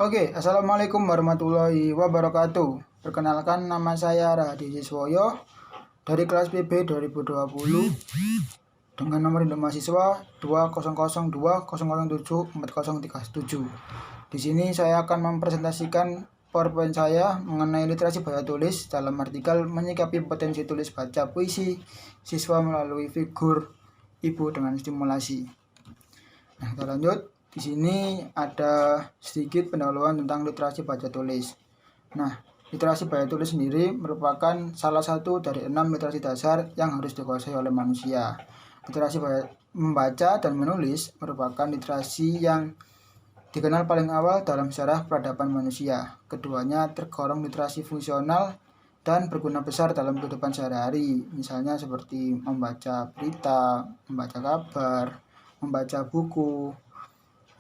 Oke, Assalamualaikum warahmatullahi wabarakatuh. Perkenalkan, nama saya Rahadi Siswoyo dari kelas PB 2020 dengan nomor induk mahasiswa 2002007407. Di sini saya akan mempresentasikan PowerPoint saya mengenai literasi baca tulis dalam artikel menyikapi potensi tulis baca puisi siswa melalui figur ibu dengan stimulasi. Nah, kita lanjut. Di sini ada sedikit pendahuluan tentang literasi baca tulis. Nah, literasi baca tulis sendiri merupakan salah satu dari 6 literasi dasar yang harus dikuasai oleh manusia. Literasi membaca dan menulis merupakan literasi yang dikenal paling awal dalam sejarah peradaban manusia. Keduanya tergolong literasi fungsional dan berguna besar dalam kehidupan sehari-hari, misalnya seperti membaca berita, membaca kabar, membaca buku,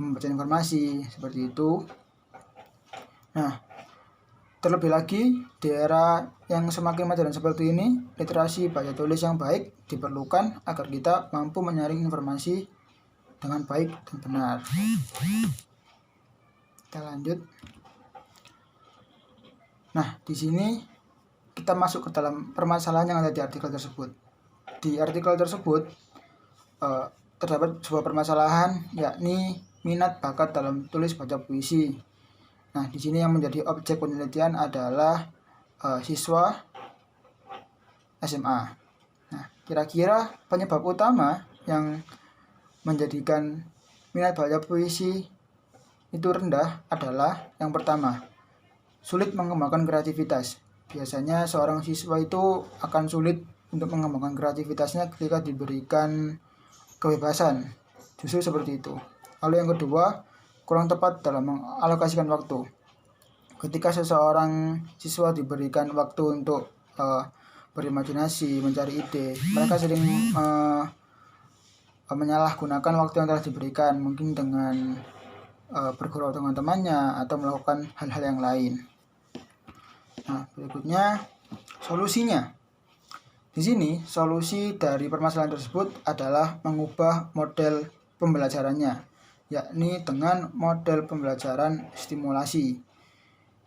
membaca informasi, seperti itu. Nah, terlebih lagi di era yang semakin modern seperti ini, literasi baca tulis yang baik diperlukan agar kita mampu menyaring informasi dengan baik dan benar. Kita lanjut. Nah, di sini kita masuk ke dalam permasalahan yang ada di artikel tersebut. Di artikel tersebut terdapat sebuah permasalahan, yakni minat bakat dalam tulis baca puisi. Nah, di sini yang menjadi objek penelitian adalah siswa SMA. Nah, kira-kira penyebab utama yang menjadikan minat baca puisi itu rendah adalah yang pertama, sulit mengembangkan kreativitas. Biasanya seorang siswa itu akan sulit untuk mengembangkan kreativitasnya ketika diberikan kebebasan. Justru seperti itu. Lalu yang kedua, kurang tepat dalam mengalokasikan waktu. Ketika seseorang siswa diberikan waktu untuk berimajinasi, mencari ide, mereka sering menyalahgunakan waktu yang telah diberikan, mungkin dengan bergurau dengan temannya atau melakukan hal-hal yang lain. Nah, berikutnya solusinya. Di sini solusi dari permasalahan tersebut adalah mengubah model pembelajarannya, yakni dengan model pembelajaran stimulasi.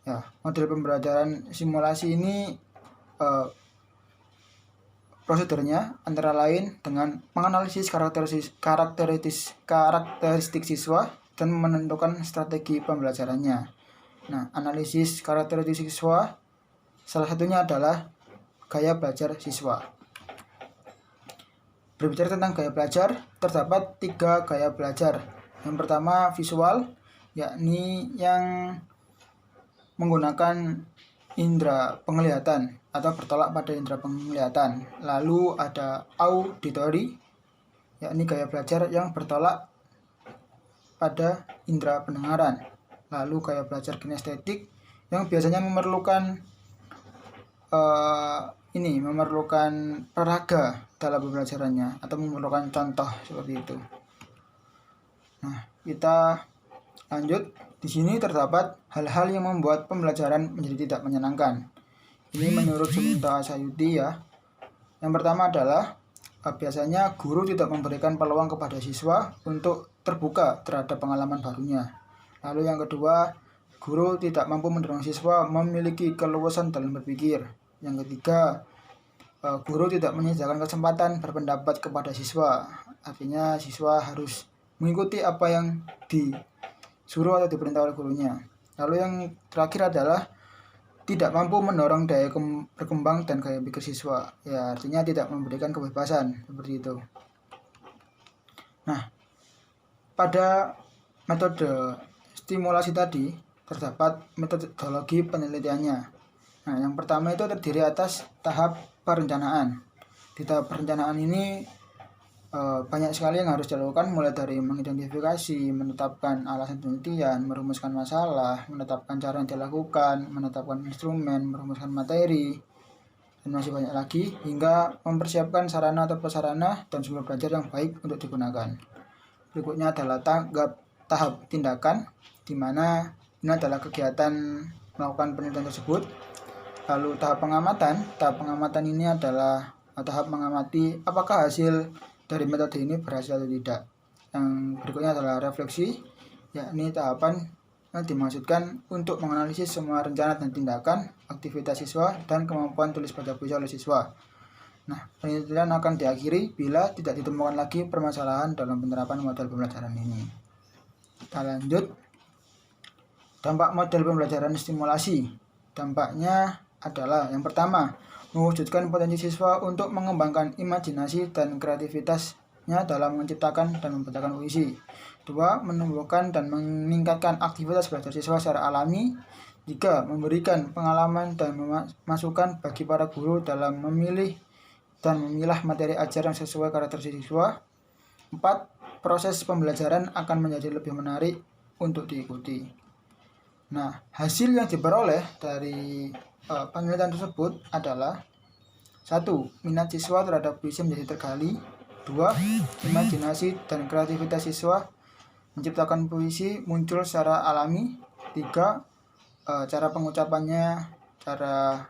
Ya, model pembelajaran simulasi ini prosedurnya antara lain dengan menganalisis karakteristik siswa dan menentukan strategi pembelajarannya. Nah, analisis karakteristik siswa salah satunya adalah gaya belajar siswa. Berbicara tentang gaya belajar, terdapat 3 gaya belajar. Yang pertama visual, yakni yang menggunakan indera penglihatan atau bertolak pada indera penglihatan. Lalu ada auditory, yakni gaya belajar yang bertolak pada indera pendengaran. Lalu gaya belajar kinestetik yang biasanya memerlukan peraga dalam pembelajarannya atau memerlukan contoh seperti itu. Nah, kita lanjut. Di sini terdapat hal-hal yang membuat pembelajaran menjadi tidak menyenangkan. Ini menurut Suminto Asayuti ya. Yang pertama adalah biasanya guru tidak memberikan peluang kepada siswa untuk terbuka terhadap pengalaman barunya. Lalu yang kedua, guru tidak mampu mendorong siswa memiliki keluasan dalam berpikir. Yang ketiga, guru tidak menyediakan kesempatan berpendapat kepada siswa. Artinya siswa harus mengikuti apa yang disuruh atau diperintah oleh gurunya. Lalu yang terakhir adalah tidak mampu mendorong daya berkembang dan gaya pikir siswa. Ya, artinya tidak memberikan kebebasan seperti itu. Nah, pada metode stimulasi tadi terdapat metodologi penelitiannya. Nah, yang pertama itu terdiri atas tahap perencanaan. Di tahap perencanaan ini banyak sekali yang harus dilakukan, mulai dari mengidentifikasi, menetapkan alasan penelitian, merumuskan masalah, menetapkan cara yang dilakukan, menetapkan instrumen, merumuskan materi, dan masih banyak lagi, hingga mempersiapkan sarana atau prasarana dan sumber belajar yang baik untuk digunakan. Berikutnya adalah tahap tindakan, di mana ini adalah kegiatan melakukan penelitian tersebut. Lalu tahap pengamatan ini adalah tahap mengamati apakah hasil dari metode ini berhasil atau tidak. Yang berikutnya adalah refleksi, yakni tahapan yang dimaksudkan untuk menganalisis semua rencana dan tindakan, aktivitas siswa, dan kemampuan tulis baca puisi oleh siswa. Nah, penelitian akan diakhiri bila tidak ditemukan lagi permasalahan dalam penerapan model pembelajaran ini. Kita lanjut. Dampak model pembelajaran stimulasi. Dampaknya adalah yang pertama, mewujudkan potensi siswa untuk mengembangkan imajinasi dan kreativitasnya dalam menciptakan dan membacakan puisi. 2. Menumbuhkan dan meningkatkan aktivitas belajar siswa secara alami. 3. Memberikan pengalaman dan masukan bagi para guru dalam memilih dan memilah materi ajar yang sesuai karakter siswa. 4. Proses pembelajaran akan menjadi lebih menarik untuk diikuti. Nah, hasil yang diperoleh dari penelitian tersebut adalah 1. Minat siswa terhadap puisi menjadi tergali. 2. Imajinasi dan kreativitas siswa menciptakan puisi muncul secara alami. 3. Cara pengucapannya, cara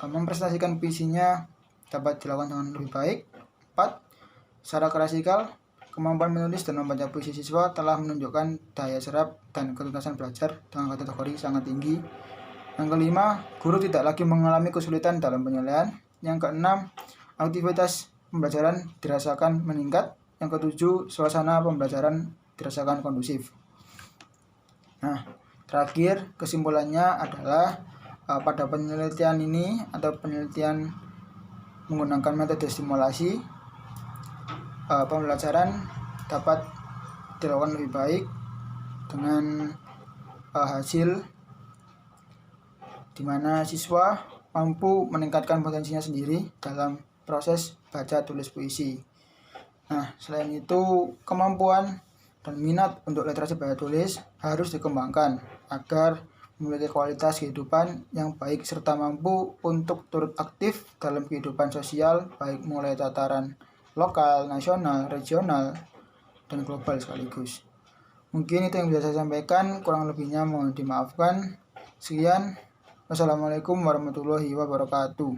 mempresentasikan puisinya dapat dilakukan dengan lebih baik. 4. Secara klasikal, kemampuan menulis dan membaca puisi siswa telah menunjukkan daya serap dan ketuntasan belajar dengan kategori sangat tinggi. Yang kelima, guru tidak lagi mengalami kesulitan dalam penilaian. Yang keenam, aktivitas pembelajaran dirasakan meningkat. Yang ketujuh, suasana pembelajaran dirasakan kondusif. Nah, terakhir kesimpulannya adalah pada penelitian ini atau penelitian menggunakan metode stimulasi, pembelajaran dapat dilakukan lebih baik dengan hasil di mana siswa mampu meningkatkan potensinya sendiri dalam proses baca tulis puisi. Nah, selain itu kemampuan dan minat untuk literasi baca tulis harus dikembangkan agar memiliki kualitas kehidupan yang baik serta mampu untuk turut aktif dalam kehidupan sosial baik mulai tataran lokal, nasional, regional, dan global sekaligus. Mungkin itu yang bisa saya sampaikan, kurang lebihnya mohon dimaafkan. Sekian, wassalamualaikum warahmatullahi wabarakatuh.